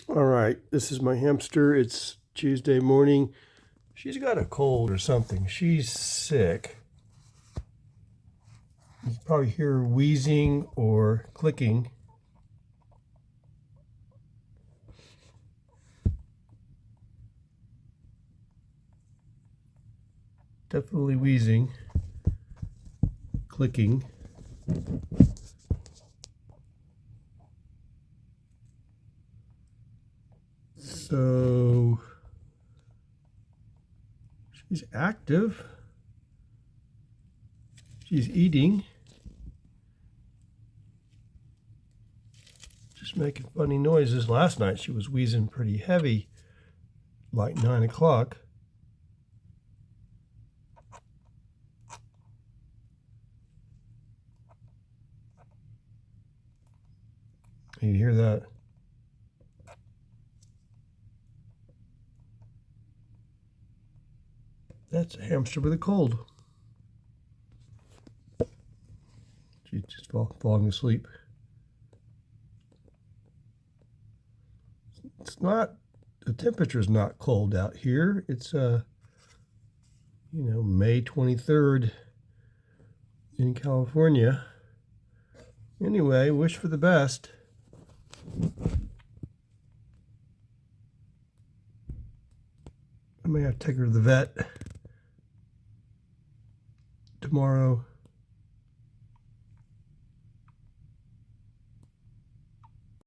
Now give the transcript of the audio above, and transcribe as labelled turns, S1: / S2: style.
S1: All right, this is my hamster. It's Tuesday morning. She's got a cold or something. She's sick. You probably hear her wheezing or clicking. Definitely wheezing, clicking. So she's active. She's eating. Just making funny noises. Last night she was wheezing pretty heavy, like 9 o'clock. You hear that? That's a hamster with a cold. She's just falling asleep. It's not, the temperature is not cold out here. It's May 23rd in California. Anyway, wish for the best. I may have to take her to the vet tomorrow.